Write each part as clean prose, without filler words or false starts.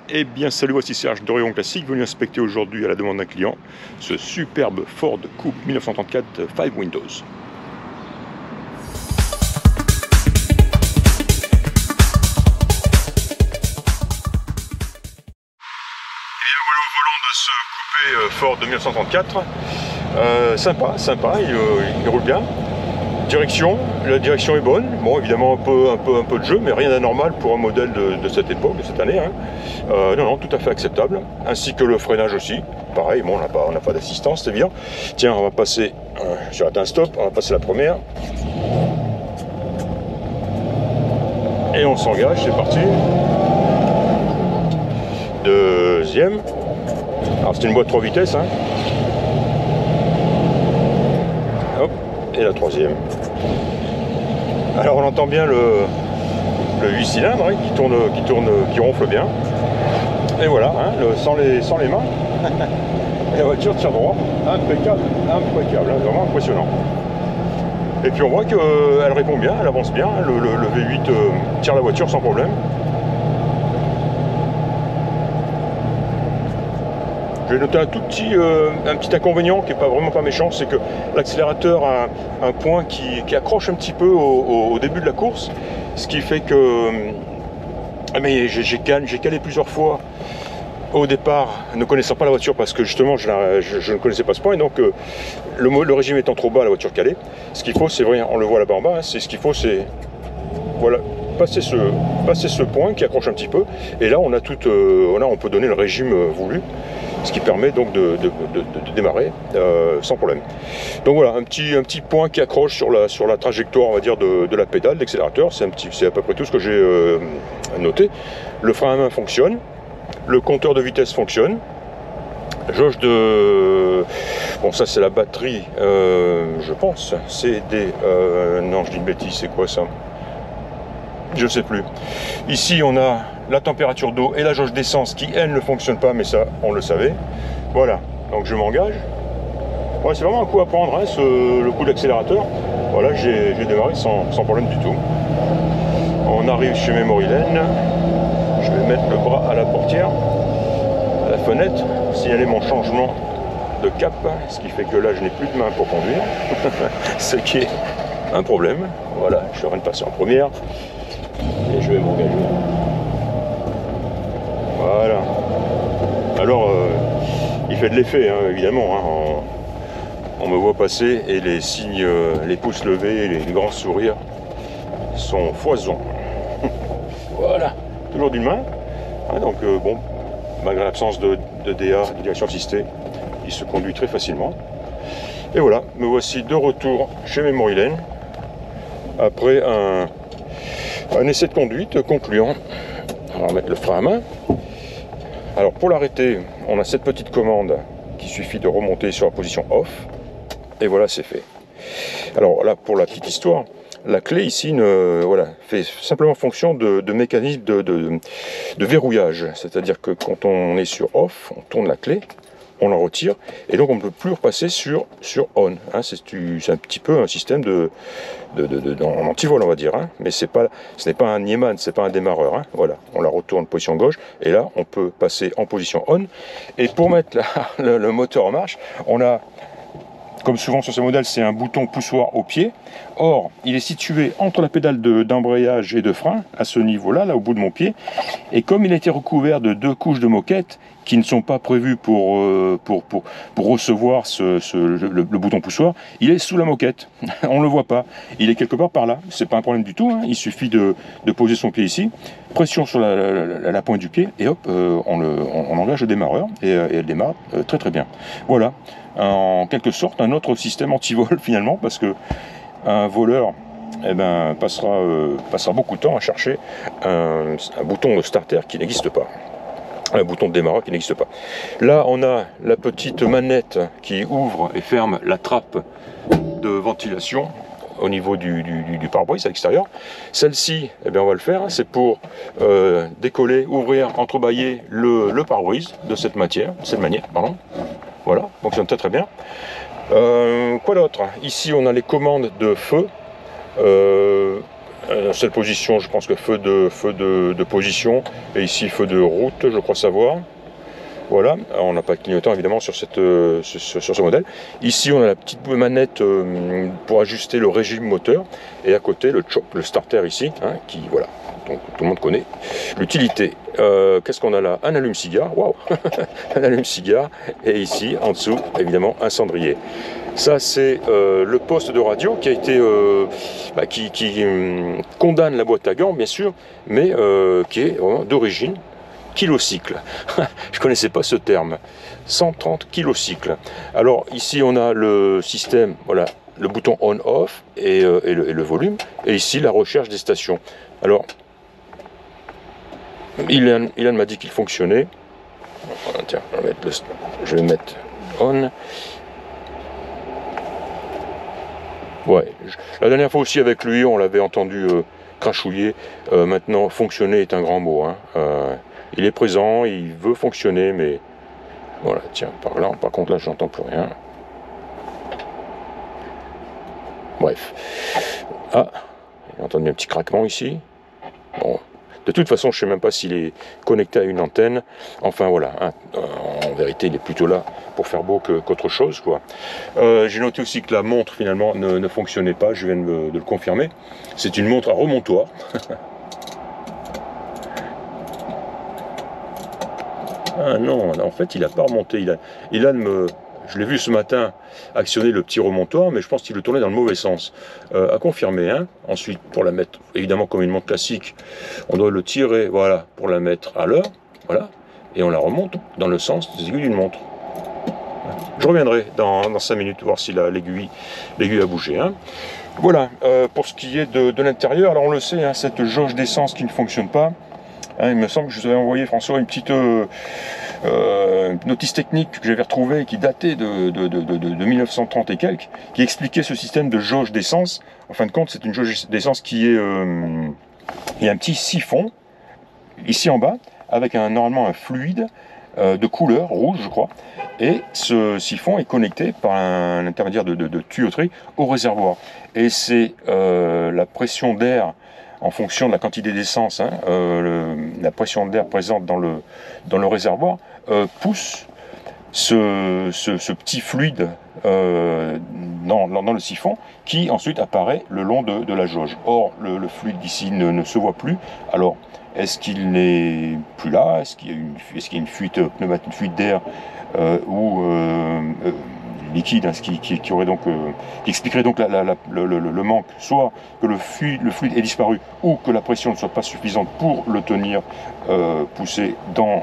Eh bien salut, voici Serge d'Orion Classique, venu inspecter aujourd'hui à la demande d'un client ce superbe Ford Coupe 1934 5 Windows. Et voilà au volant de ce coupé Ford de 1934. Sympa, il roule bien. La direction est bonne. Bon, évidemment un peu de jeu, mais rien d'anormal pour un modèle de cette époque, de cette année. Hein. Non, tout à fait acceptable. Ainsi que le freinage aussi. Pareil, bon, on n'a pas d'assistance, c'est bien. Tiens, on va passer. J'ai raté un stop. On va passer la première. Et on s'engage. C'est parti. Deuxième. Alors c'est une boîte 3 vitesses. Hein. Hop. Et la troisième. Alors on entend bien le 8 cylindres hein, qui ronfle bien. Et voilà, hein, sans les mains. Et la voiture tire droit. Impeccable, hein, vraiment impressionnant. Et puis on voit qu'elle répond bien, elle avance bien. Le V8 tire la voiture sans problème. J'ai noté un petit inconvénient qui n'est vraiment pas méchant, c'est que l'accélérateur a un point qui accroche un petit peu au début de la course, ce qui fait que mais j'ai calé plusieurs fois au départ, ne connaissant pas la voiture parce que justement je ne connaissais pas ce point, et donc le régime étant trop bas, la voiture calée. Ce qu'il faut, c'est vrai, on le voit là-bas en bas, hein, ce qu'il faut, c'est voilà, passer ce point qui accroche un petit peu, et là on peut donner le régime voulu. Ce qui permet donc de démarrer sans problème. Donc voilà, un petit point qui accroche sur la trajectoire, on va dire, de la pédale, de l'accélérateur. C'est à peu près tout ce que j'ai noté. Le frein à main fonctionne, le compteur de vitesse fonctionne, jauge de... Bon, ça c'est la batterie, je pense. C'est des... non, je dis une bêtise, c'est quoi ça? Je sais plus. Ici on a la température d'eau et la jauge d'essence qui elle ne fonctionne pas, mais ça on le savait. Voilà, donc je m'engage. Ouais, c'est vraiment un coup à prendre, hein, le coup d'accélérateur. Voilà, j'ai démarré sans problème du tout. On arrive chez Memory Lane. Je vais mettre le bras à la portière, à la fenêtre, signaler mon changement de cap, ce qui fait que là je n'ai plus de main pour conduire, ce qui est un problème. Voilà, je suis en train de passer en première. Et je vais m'engager. Voilà. Alors, il fait de l'effet, hein, évidemment. Hein, on me voit passer et les signes, les pouces levés, les grands sourires sont foison. Voilà. Toujours d'une main. Hein, donc, bon, malgré l'absence de DA, de direction assistée, il se conduit très facilement. Et voilà, me voici de retour chez Memory Lane après un essai de conduite concluant. On va remettre le frein à main. Alors pour l'arrêter, on a cette petite commande qui suffit de remonter sur la position off. Et voilà, c'est fait. Alors là, pour la petite histoire, la clé ici fait simplement fonction de mécanisme de verrouillage. C'est-à-dire que quand on est sur off, on tourne la clé, on la retire, et donc on ne peut plus repasser sur on. Hein, c'est un petit peu un système en antivol, on va dire. Hein, mais ce n'est pas un Niemann, c'est pas un démarreur. Hein, voilà, on la retourne en position gauche, et là on peut passer en position on. Et pour mettre le moteur en marche, on a, comme souvent sur ces modèles, c'est un bouton poussoir au pied. Or, il est situé entre la pédale d'embrayage et de frein, à ce niveau-là, là au bout de mon pied. Et comme il a été recouvert de 2 couches de moquette qui ne sont pas prévues pour recevoir le bouton poussoir, il est sous la moquette. On ne le voit pas. Il est quelque part par là. C'est pas un problème du tout. Hein. Il suffit de poser son pied ici, pression sur la pointe du pied, et hop, on engage le démarreur, et elle démarre très très bien. Voilà. En quelque sorte un autre système anti-vol finalement, parce que un voleur passera beaucoup de temps à chercher un bouton de starter qui n'existe pas, un bouton de démarreur qui n'existe pas. Là on a la petite manette qui ouvre et ferme la trappe de ventilation au niveau du pare-brise à l'extérieur. Celle-ci, on va le faire, hein, c'est pour décoller, ouvrir, entrebâiller le pare-brise de cette manière, Voilà, fonctionne très très bien. Quoi d'autre? Ici on a les commandes de feu. Cette position, je pense que feu de position, et ici feu de route, je crois savoir. Voilà, on n'a pas de clignotant évidemment sur ce modèle. Ici on a la petite manette pour ajuster le régime moteur, et à côté le chop, le starter ici, hein, qui voilà, donc tout le monde connaît. L'utilité, qu'est-ce qu'on a là? Un allume-cigare, waouh, un allume-cigare, et ici en dessous évidemment un cendrier. Ça c'est le poste de radio qui a été qui condamne la boîte à gants bien sûr, mais qui est vraiment d'origine kilocycle. Je connaissais pas ce terme. 130 kilocycles. Alors ici on a le système, voilà, le bouton on/off et le volume, et ici la recherche des stations. Alors Ilan m'a dit qu'il fonctionnait. Tiens, je vais mettre on. Ouais, la dernière fois aussi avec lui, on l'avait entendu crachouiller. Maintenant, fonctionner est un grand mot. Hein. Il est présent, il veut fonctionner, mais voilà, tiens, par contre là, je n'entends plus rien. Bref. Ah, j'ai entendu un petit craquement ici. Bon. De toute façon, je ne sais même pas s'il est connecté à une antenne. Enfin voilà, hein, en vérité, il est plutôt là pour faire beau qu'autre chose, quoi. J'ai noté aussi que la montre finalement ne fonctionnait pas. Je viens de le confirmer. C'est une montre à remontoir. Ah non, en fait, il n'a pas remonté. Je l'ai vu ce matin actionner le petit remontoir, mais je pense qu'il le tournait dans le mauvais sens. À confirmer, hein. Ensuite, pour la mettre, évidemment, comme une montre classique, on doit le tirer, voilà, pour la mettre à l'heure, voilà, et on la remonte dans le sens des aiguilles d'une montre. Je reviendrai dans 5 minutes voir si l'aiguille a bougé. Hein. Voilà, pour ce qui est de l'intérieur, alors on le sait, hein, cette jauge d'essence qui ne fonctionne pas. Hein, il me semble que je vous avais envoyé, François, une petite notice technique que j'avais retrouvée qui datait de 1930 et quelques, qui expliquait ce système de jauge d'essence. En fin de compte, c'est une jauge d'essence qui est... il y a un petit siphon, ici en bas, avec normalement un fluide de couleur rouge, je crois. Et ce siphon est connecté par un intermédiaire de tuyauterie au réservoir. Et c'est la pression d'air en fonction de la quantité d'essence, hein, la pression d'air présente dans le réservoir pousse ce petit fluide dans le siphon qui ensuite apparaît le long de la jauge. Or, le fluide d'ici ne se voit plus. Alors, est-ce qu'il n'est plus là? Est-ce qu'il y a une fuite pneumatique, une fuite d'air ou liquide, hein, qui aurait donc qui expliquerait donc le manque, soit que le fluide est disparu, ou que la pression ne soit pas suffisante pour le tenir poussé dans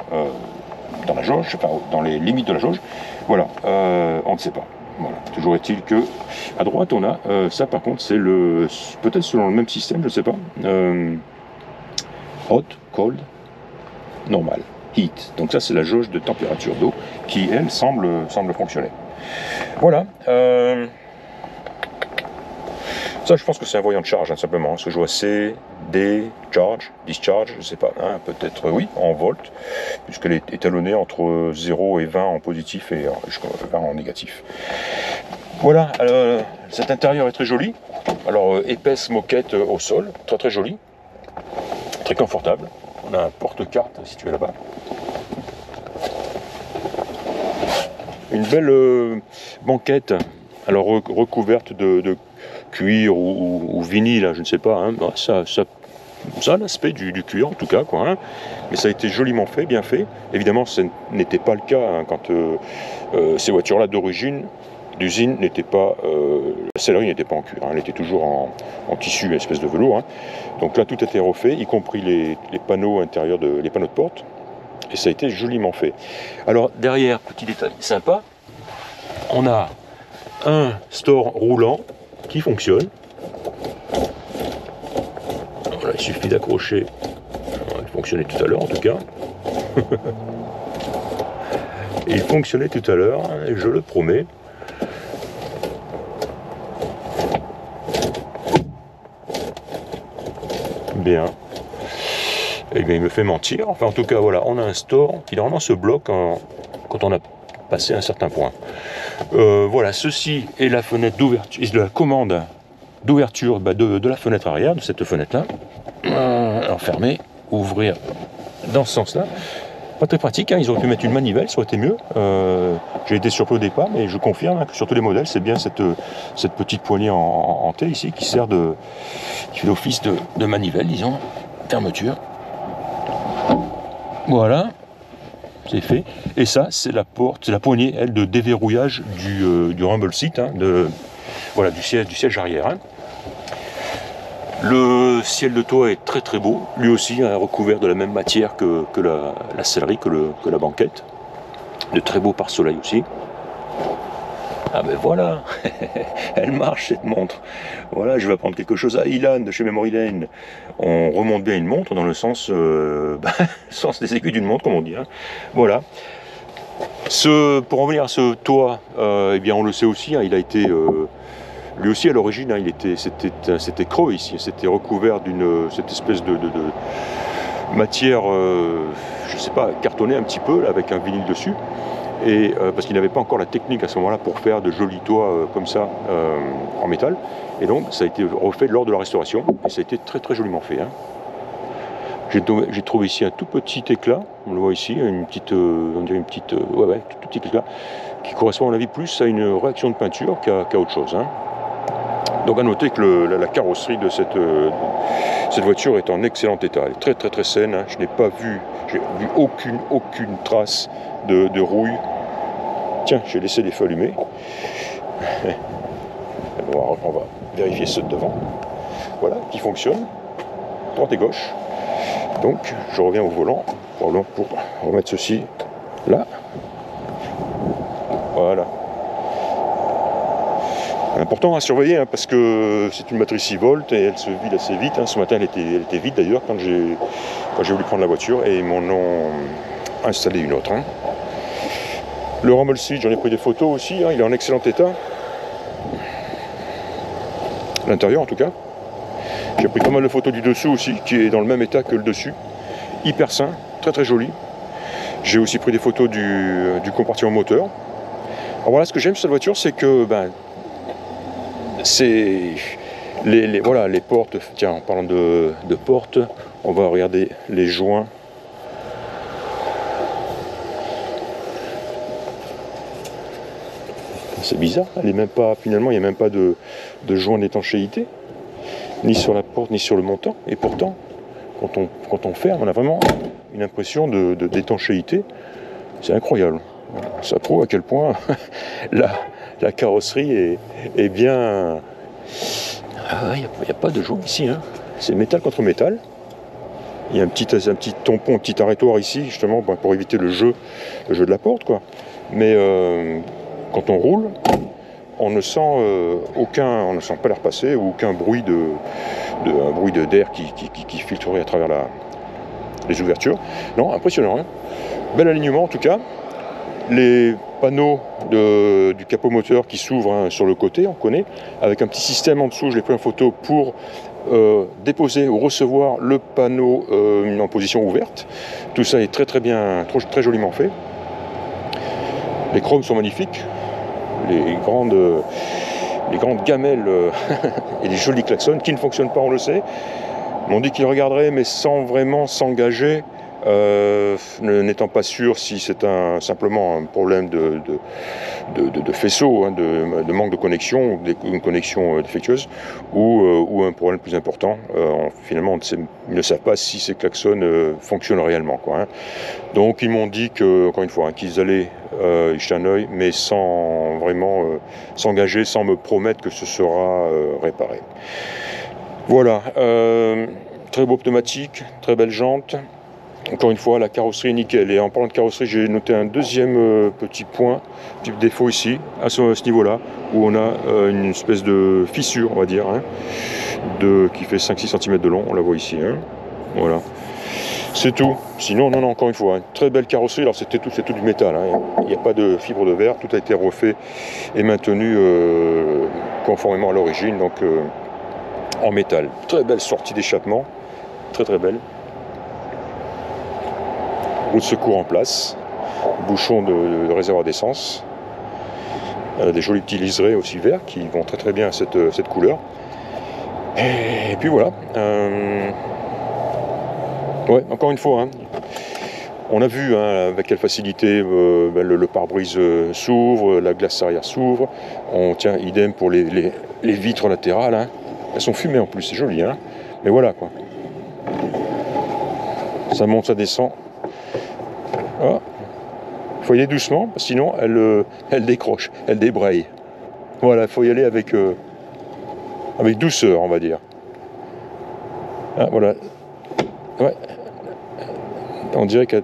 la jauge, enfin dans les limites de la jauge. Voilà, on ne sait pas. Voilà. Toujours est-il que à droite on a ça, par contre c'est peut-être selon le même système, je ne sais pas. Hot, cold, normal, heat. Donc ça c'est la jauge de température d'eau qui elle semble fonctionner. Voilà. Ça, je pense que c'est un voyant de charge, hein, simplement. Parce que je vois C, D, charge, discharge, je ne sais pas. Hein, peut-être, oui, en volts, puisqu'elle est étalonnée entre 0 et 20 en positif et 20 en négatif. Voilà. Cet intérieur est très joli. Alors, épaisse moquette au sol, très très joli. Très confortable. On a un porte-carte situé là-bas. Une belle banquette, alors recouverte de cuir ou vinyle, je ne sais pas, hein. Ça a l'aspect du cuir en tout cas, quoi, hein. Mais ça a été joliment fait, bien fait. Évidemment, ce n'était pas le cas hein, quand ces voitures-là d'origine, d'usine, n'étaient pas, la sellerie n'était pas en cuir, hein, elle était toujours en tissu, une espèce de velours. Hein. Donc là, tout a été refait, y compris les panneaux intérieurs, les panneaux de porte. Et ça a été joliment fait. Alors derrière, petit détail sympa, on a un store roulant qui fonctionne. Voilà, il suffit d'accrocher. Il fonctionnait tout à l'heure en tout cas. Il fonctionnait tout à l'heure, je le promets. Bien. Eh bien, il me fait mentir. Enfin, en tout cas, voilà, on a un store qui normalement se bloque quand on a passé un certain point. Voilà, ceci est la fenêtre d'ouverture, de la commande d'ouverture de la fenêtre arrière, de cette fenêtre-là. Enfermer, ouvrir dans ce sens-là. Pas très pratique, hein. Ils auraient pu mettre une manivelle, ça aurait été mieux. J'ai été surpris au départ, mais je confirme hein, que sur tous les modèles, c'est bien cette petite poignée en T ici qui sert qui fait l'office de manivelle, disons, fermeture. Voilà, c'est fait. Et ça, c'est la porte, c'est la poignée, elle, de déverrouillage du rumble seat, hein, voilà, du siège arrière. Hein. Le ciel de toit est très très beau, lui aussi hein, recouvert de la même matière que la sellerie, que la banquette. De très beaux pare-soleil aussi. Ah ben voilà, elle marche cette montre. Voilà, je vais apprendre quelque chose à Ilan de chez Memory Lane. On remonte bien une montre dans le sens, sens des aiguilles d'une montre comme on dit. Hein. Voilà. Pour en revenir à ce toit, eh bien on le sait aussi, hein, il a été... lui aussi à l'origine, hein, c'était creux ici, c'était recouvert cette espèce de matière, je sais pas, cartonnée un petit peu, là, avec un vinyle dessus, et parce qu'il n'avait pas encore la technique à ce moment-là pour faire de jolis toits comme ça en métal, et donc ça a été refait lors de la restauration, et ça a été très très joliment fait. Hein. J'ai trouvé ici un tout petit éclat, on le voit ici, on dirait une petite, tout petit éclat, qui correspond à mon avis plus à une réaction de peinture qu'à autre chose. Hein. Donc à noter que la carrosserie de cette voiture est en excellent état, elle est très très très saine, hein. Je n'ai vu aucune trace de rouille. Tiens, j'ai laissé les feux allumés. On va vérifier ceux de devant. Voilà, qui fonctionnent, droite et gauche. Donc je reviens au volant, probablement pour remettre ceci là. Voilà. Important à surveiller hein, parce que c'est une matrice 6 volts et elle se vide assez vite. Hein. Ce matin elle était vide d'ailleurs quand j'ai voulu prendre la voiture et ils m'en ont installé une autre. Hein. Le rumble seat, j'en ai pris des photos aussi, hein, il est en excellent état. L'intérieur en tout cas. J'ai pris pas mal de photos du dessous aussi, qui est dans le même état que le dessus. Hyper sain, très très joli. J'ai aussi pris des photos du compartiment moteur. Alors voilà, ce que j'aime sur cette voiture, c'est que c'est les portes. Tiens, en parlant de portes, on va regarder les joints. C'est bizarre, elle est même pas, finalement, il n'y a même pas de joint d'étanchéité, ni sur la porte, ni sur le montant. Et pourtant, quand on ferme, on a vraiment une impression d'étanchéité. C'est incroyable. Ça prouve à quel point la carrosserie est bien... Il n'y a pas de joint ici. Hein. C'est métal contre métal. Il y a un petit tampon, un petit arrêtoir ici, justement, pour éviter le jeu de la porte, quoi. Mais quand on roule, on ne sent pas l'air passer ou aucun bruit d'air qui filtrerait à travers les ouvertures. Non, impressionnant. Hein. Bel alignement en tout cas. Les panneaux du capot moteur qui s'ouvrent hein, sur le côté, on connaît, avec un petit système en dessous, je l'ai pris en photo pour déposer ou recevoir le panneau en position ouverte. Tout ça est très très bien, très joliment fait. Les chromes sont magnifiques, les grandes gamelles et les jolis klaxons qui ne fonctionnent pas, on le sait. On dit qu'ils regarderaient mais sans vraiment s'engager. N'étant pas sûr si c'est simplement un problème de faisceau, hein, de manque de connexion, une connexion défectueuse, ou un problème plus important. Finalement, ils ne savent pas si ces klaxons fonctionnent réellement. Quoi, hein. Donc ils m'ont dit que, encore une fois, hein, qu'ils allaient y jeter un œil, mais sans vraiment s'engager, sans me promettre que ce sera réparé. Voilà, très beau pneumatique, très belle jante. Encore une fois, la carrosserie est nickel. Et en parlant de carrosserie, j'ai noté un deuxième petit point, petit défaut ici, à ce niveau-là, où on a une espèce de fissure, on va dire, hein, qui fait 5-6 cm de long. On la voit ici. Hein. Voilà. C'est tout. Sinon, non, encore une fois, hein, très belle carrosserie. Alors, c'est tout du métal. Hein. Il n'y a pas de fibre de verre. Tout a été refait et maintenu conformément à l'origine, donc en métal. Très belle sortie d'échappement. Très, très belle. Roue de secours en place, bouchon de réservoir d'essence, des jolis petits liserés aussi verts qui vont très très bien à cette couleur. Et puis voilà. Ouais, encore une fois, hein, on a vu hein, avec quelle facilité le pare-brise s'ouvre, la glace arrière s'ouvre. On tient idem pour les vitres latérales. Hein. Elles sont fumées en plus, c'est joli. Hein. Mais voilà quoi. Ça monte, ça descend. Ah. Il faut y aller doucement, sinon elle décroche, elle débraye. Voilà, il faut y aller avec douceur, on va dire. Ah, voilà. Ouais. On dirait qu'à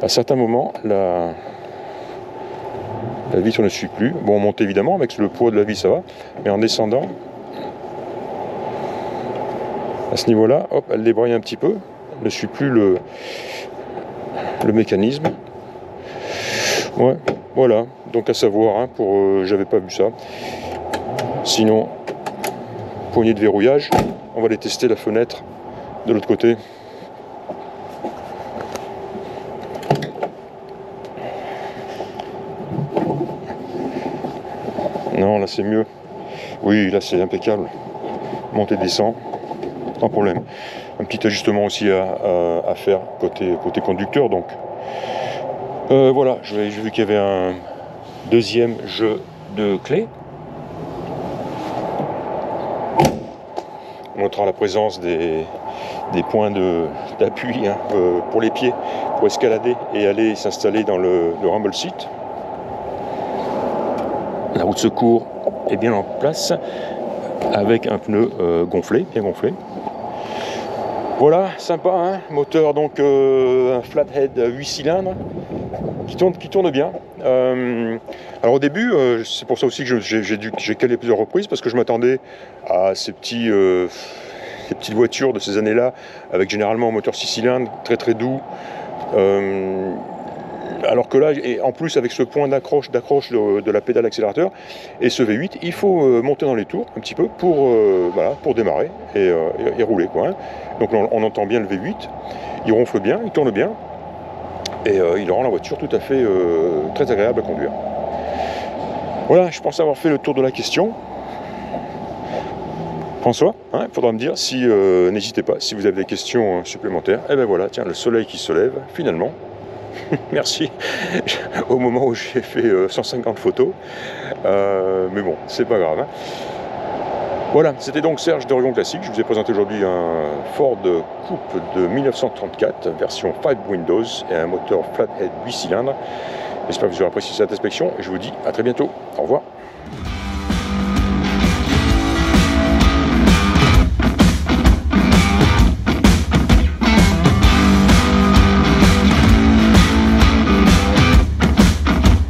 certains moments, la vitre ne suit plus. Bon, on monte évidemment, avec le poids de la vis, ça va. Mais en descendant, à ce niveau-là, hop, elle débraye un petit peu. Elle ne suit plus le mécanisme. Ouais, voilà. Donc à savoir, hein, j'avais pas vu ça. Sinon, poignée de verrouillage. On va aller tester la fenêtre de l'autre côté. Non, là c'est mieux. Oui, là c'est impeccable. Montée, descend, sans problème. Un petit ajustement aussi à faire côté conducteur. Donc voilà, j'ai vu qu'il y avait un deuxième jeu de clés. On montrera la présence des points d'appui hein, pour les pieds, pour escalader et aller s'installer dans le rumble seat. La roue de secours est bien en place avec un pneu gonflé, bien gonflé. Voilà, sympa, hein, moteur donc un flathead 8 cylindres qui tourne bien. Alors au début, c'est pour ça aussi que j'ai calé plusieurs reprises parce que je m'attendais à ces petites voitures de ces années-là avec généralement un moteur 6 cylindres très très doux. Alors que là, et en plus avec ce point d'accroche de la pédale accélérateur et ce V8, il faut monter dans les tours un petit peu pour démarrer et rouler quoi. Hein. Donc on entend bien le V8, il ronfle bien, il tourne bien et il rend la voiture tout à fait très agréable à conduire. Voilà, je pense avoir fait le tour de la question. François, il faudra me dire si, n'hésitez pas, si vous avez des questions supplémentaires. Et ben voilà, tiens, le soleil qui se lève, finalement. Merci, au moment où j'ai fait 150 photos. Mais bon, c'est pas grave. Hein. Voilà, c'était donc Serge d'Oregon Classique. Je vous ai présenté aujourd'hui un Ford Coupe de 1934, version 5 Windows, et un moteur flathead 8 cylindres. J'espère que vous aurez apprécié cette inspection et je vous dis à très bientôt. Au revoir.